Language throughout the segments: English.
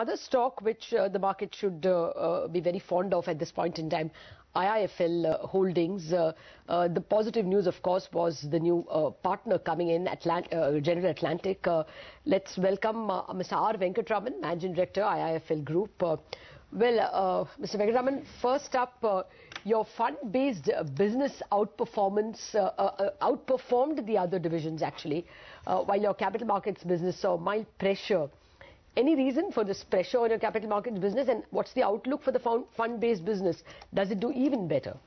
Another stock which the market should be very fond of at this point in time, IIFL Holdings. The positive news, of course, was the new partner coming in, General Atlantic. Let's welcome Mr. R. Venkatraman, Managing Director, IIFL Group. Mr. Venkatraman, first up, your fund-based business outperformed the other divisions, actually, while your capital markets business saw mild pressure. Any reason for this pressure on your capital markets business, and what's the outlook for the fund-based business? Does it do even better?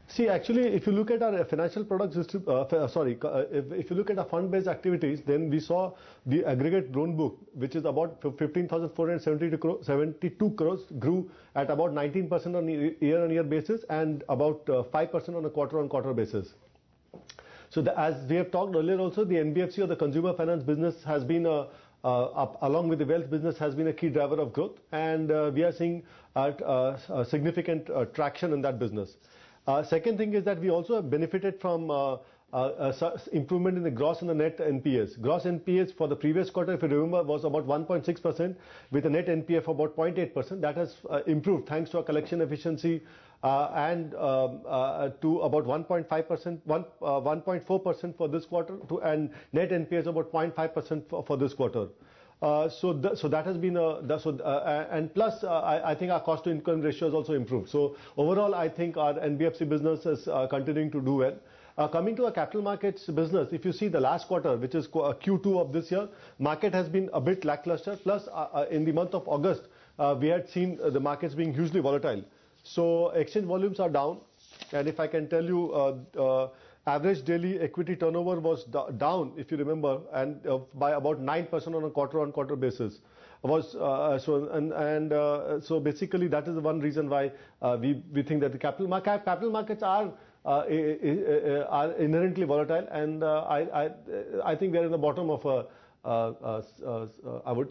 See, actually, if you look at our financial products, if you look at our fund-based activities, then we saw the aggregate loan book, which is about 15,472 crores, grew at about 19% on a year-on-year basis and about 5% on a quarter-on-quarter basis. So as we have talked earlier also, the NBFC or the consumer finance business has been, along with the wealth business, has been a key driver of growth, and we are seeing significant traction in that business. Second thing is that we also have benefited from improvement in the gross and the net NPAs. Gross NPAs for the previous quarter, if you remember, was about 1.6% with a net NPA of about 0.8%. That has improved thanks to our collection efficiency and to about 1.5%, 1.4% for this quarter, and net NPAs about 0.5% for this quarter. So that has been and plus I think our cost to income ratio has also improved. So overall, I think our NBFC business is continuing to do well. Coming to our capital markets business, if you see the last quarter, which is Q2 of this year, market has been a bit lackluster. Plus, in the month of August, we had seen the markets being hugely volatile. So exchange volumes are down, and if I can tell you, average daily equity turnover was down, if you remember, and by about 9% on a quarter-on-quarter basis. So basically, that is the one reason why we think that the capital markets are inherently volatile, and I think we are in the bottom of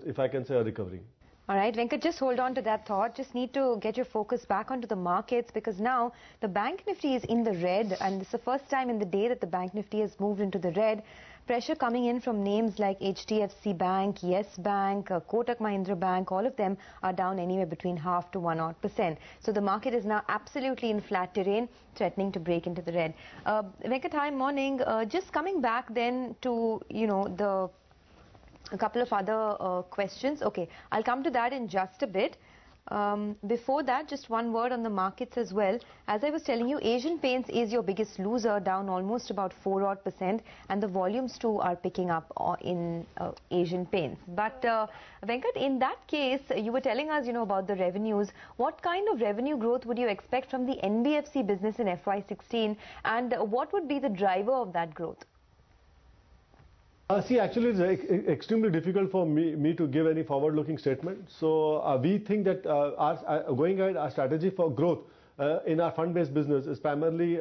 if I can say, a recovery. All right, Venkat, just hold on to that thought. Just need to get your focus back onto the markets, because now the Bank Nifty is in the red, and it's the first time in the day that the Bank Nifty has moved into the red. Pressure coming in from names like HDFC Bank, Yes Bank, Kotak Mahindra Bank, all of them are down anywhere between 0.5% to 1%. So the market is now absolutely in flat terrain, threatening to break into the red. Venkat, hi, morning. Just coming back then to, a couple of other questions. Okay, I'll come to that in just a bit. Before that, just one word on the markets as well. As I was telling you, Asian Paints is your biggest loser, down almost about 4% and the volumes too are picking up in Asian Paints. But Venkat, in that case, you were telling us, about the revenues. What kind of revenue growth would you expect from the NBFC business in FY16, and what would be the driver of that growth? See, actually, it's extremely difficult for me to give any forward-looking statement. So we think that going ahead, our strategy for growth in our fund-based business is primarily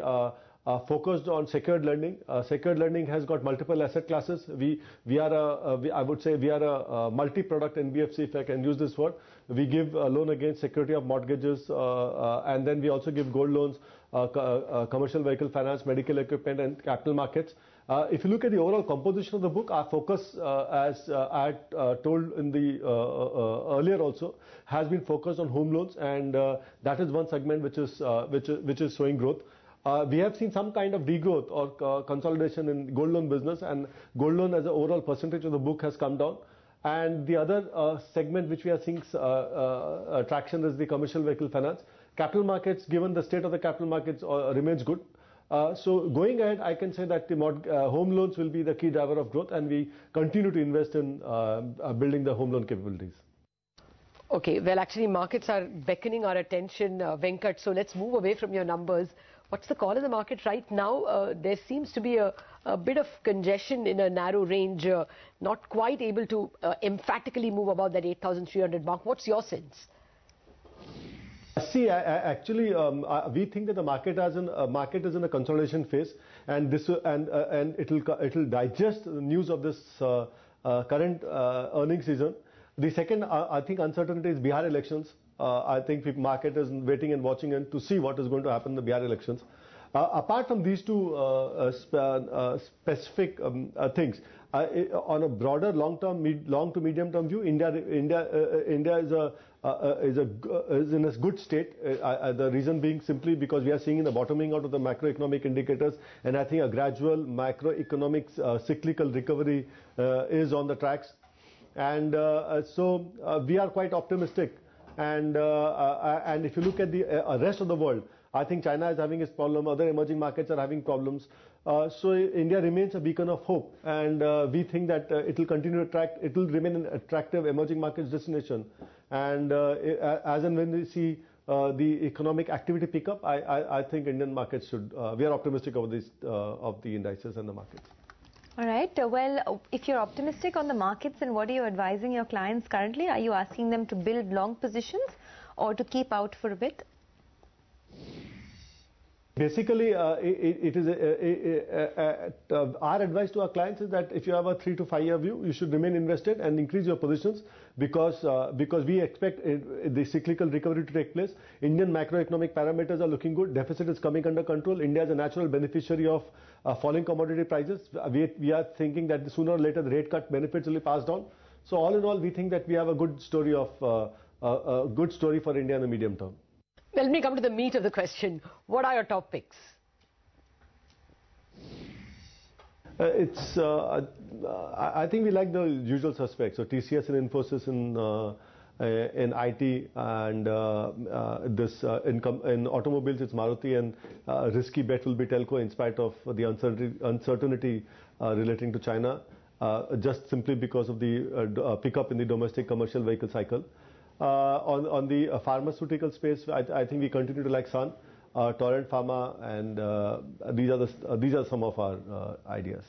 focused on secured lending. Secured lending has got multiple asset classes. I would say we are a multi-product NBFC, if I can use this word. We give a loan against security of mortgages, and then we also give gold loans, commercial vehicle finance, medical equipment, and capital markets. If you look at the overall composition of the book, our focus, as I had told in the earlier also, has been focused on home loans, and that is one segment which is showing growth. We have seen some kind of degrowth or consolidation in gold loan business, and gold loan as an overall percentage of the book has come down. And the other segment which we are seeing traction is the commercial vehicle finance. Capital markets, given the state of the capital markets, remains good. So going ahead, I can say that the home loans will be the key driver of growth, and we continue to invest in building the home loan capabilities. Okay, well, actually, markets are beckoning our attention, Venkat, so let's move away from your numbers. What's the call in the market right now? There seems to be a bit of congestion in a narrow range, not quite able to emphatically move above that 8,300 mark. What's your sense? See, actually, we think that the market is in a consolidation phase, and it'll digest the news of this current earnings season. The second, I think, uncertainty is Bihar elections. I think the market is waiting and watching and to see what is going to happen in the Bihar elections. Apart from these two specific things, on a broader long to medium term view, India is in a good state. The reason being simply because we are seeing the bottoming out of the macroeconomic indicators, and I think a gradual macroeconomic cyclical recovery is on the tracks. And so we are quite optimistic. And if you look at the rest of the world, I think China is having its problem, other emerging markets are having problems. So India remains a beacon of hope, and we think that it will continue to attract, it will remain an attractive emerging markets destination. And as and when we see the economic activity pick up, I think Indian markets should, we are optimistic of this, of the indices and the markets. All right. Well, if you're optimistic on the markets, then what are you advising your clients currently? Are you asking them to build long positions or to keep out for a bit? Basically, it is our advice to our clients is that if you have a 3 to 5 year view, you should remain invested and increase your positions because we expect the cyclical recovery to take place. Indian macroeconomic parameters are looking good. Deficit is coming under control. India is a natural beneficiary of falling commodity prices. We are thinking that sooner or later the rate cut benefits will be passed on. So all in all, we think that we have a good story of a good story for India in the medium term. Well, let me come to the meat of the question. What are your top picks? I think we like the usual suspects. So TCS and Infosys in IT, and in automobiles it's Maruti, and risky bet will be Telco in spite of the uncertainty relating to China, just simply because of the pickup in the domestic commercial vehicle cycle. On the pharmaceutical space, I think we continue to like Sun, Torrent Pharma, and these are some of our ideas.